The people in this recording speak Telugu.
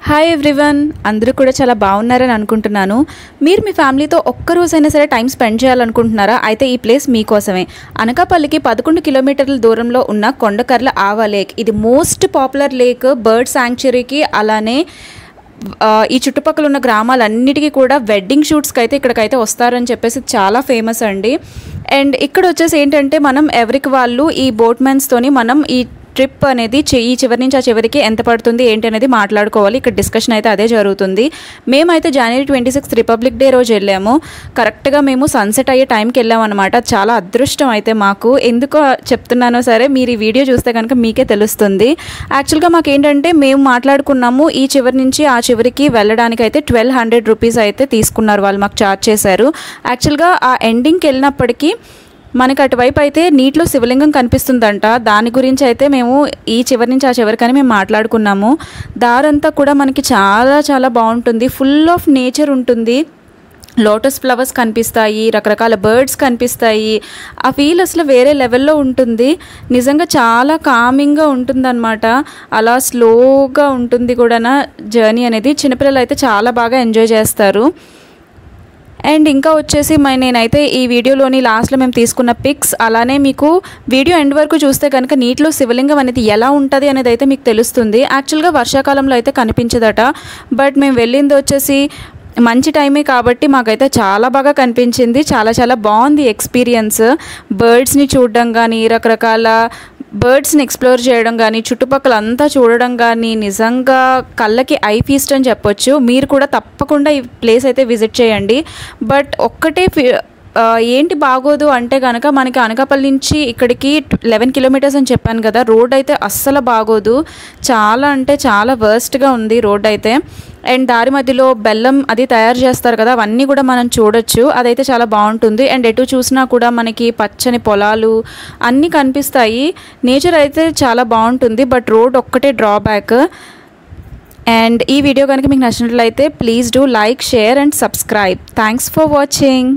హాయ్ ఎవ్రీవన్, అందరూ కూడా చాలా బాగున్నారని అనుకుంటున్నాను. మీరు మీ ఫ్యామిలీతో ఒక్కరోజైనా సరే టైం స్పెండ్ చేయాలనుకుంటున్నారా? అయితే ఈ ప్లేస్ మీకోసమే. అనకాపల్లికి 11 కిలోమీటర్ల దూరంలో ఉన్న కొండకర్ల ఆవా లేక్. ఇది మోస్ట్ పాపులర్ లేక్ బర్డ్ శాంక్చురీకి, అలానే ఈ చుట్టుపక్కల ఉన్న గ్రామాలన్నిటికీ కూడా వెడ్డింగ్ షూట్స్కి అయితే ఇక్కడికైతే వస్తారని చెప్పేసి చాలా ఫేమస్ అండి. అండ్ ఇక్కడ వచ్చేసి ఏంటంటే మనం ఎవరికి వాళ్ళు ఈ బోట్మెన్స్తోని మనం ఈ ట్రిప్ అనేది ఈ చివరి నుంచి ఆ చివరికి ఎంత పడుతుంది ఏంటి అనేది మాట్లాడుకోవాలి. ఇక్కడ డిస్కషన్ అయితే అదే జరుగుతుంది. మేమైతే జనవరి 26 రిపబ్లిక్ డే రోజు వెళ్ళాము. కరెక్ట్గా మేము సన్సెట్ అయ్యే టైంకి వెళ్ళామన్నమాట. చాలా అదృష్టం అయితే మాకు. ఎందుకో చెప్తున్నానో సరే, మీరు ఈ వీడియో చూస్తే కనుక మీకే తెలుస్తుంది. యాక్చువల్గా మాకు ఏంటంటే మేము మాట్లాడుకున్నాము ఈ చివరి నుంచి ఆ చివరికి వెళ్ళడానికి అయితే 1200 రూపీస్ అయితే తీసుకున్నారు వాళ్ళు, మాకు ఛార్జ్ చేశారు. యాక్చువల్గా ఆ ఎండింగ్కి వెళ్ళినప్పటికీ మనకి అటువైపు అయితే నీటిలో శివలింగం కనిపిస్తుందంట. దాని గురించి అయితే మేము ఈ చివరి నుంచి ఆ చివరికని మేము మాట్లాడుకున్నాము. దారంతా కూడా మనకి చాలా చాలా బాగుంటుంది. ఫుల్ ఆఫ్ నేచర్ ఉంటుంది. లోటస్ ఫ్లవర్స్ కనిపిస్తాయి, రకరకాల బర్డ్స్ కనిపిస్తాయి. ఆ ఫీల్ అసలు వేరే లెవెల్లో ఉంటుంది. నిజంగా చాలా కామింగ్గా ఉంటుందన్నమాట. అలా స్లోగా ఉంటుంది కూడా జర్నీ అనేది. చిన్నపిల్లలు అయితే చాలా బాగా ఎంజాయ్ చేస్తారు. అండ్ ఇంకా వచ్చేసి నేనైతే ఈ వీడియోలోని లాస్ట్లో మేము తీసుకున్న పిక్స్, అలానే మీకు వీడియో ఎండ్ వరకు చూస్తే కనుక నీటిలో శివలింగం అనేది ఎలా ఉంటుంది అనేది అయితే మీకు తెలుస్తుంది. యాక్చువల్గా వర్షాకాలంలో అయితే కనిపించదట, బట్ మేము వెళ్ళింది వచ్చేసి మంచి టైమే కాబట్టి మాకైతే చాలా బాగా కనిపించింది. చాలా చాలా బాగుంది ఎక్స్పీరియన్స్. బర్డ్స్ని చూడడం కానీ, రకరకాల బర్డ్స్ని ఎక్స్ప్లోర్ చేయడం కానీ, చుట్టుపక్కల అంతా చూడడం కానీ నిజంగా కళ్ళకి ఐ ఫీస్ట్ అని చెప్పొచ్చు. మీరు కూడా తప్పకుండా ఈ ప్లేస్ అయితే విజిట్ చేయండి. బట్ ఒక్కటే ఏంటి బాగోదు అంటే కనుక మనకి అనకాపల్లి నుంచి ఇక్కడికి 11 కిలోమీటర్స్ అని చెప్పాను కదా, రోడ్ అయితే అస్సలు బాగోదు. చాలా అంటే చాలా వర్స్ట్గా ఉంది రోడ్ అయితే. అండ్ దారి మధ్యలో బెల్లం అది తయారు చేస్తారు కదా, అవన్నీ కూడా మనం చూడొచ్చు. అదైతే చాలా బాగుంటుంది. అండ్ ఎటు చూసినా కూడా మనకి పచ్చని పొలాలు అన్నీ కనిపిస్తాయి. నేచర్ అయితే చాలా బాగుంటుంది. బట్ రోడ్ ఒక్కటే డ్రాబ్యాక్. అండ్ ఈ వీడియో కనుక మీకు నచ్చినట్లయితే please do like, share and subscribe. Thanks for watching.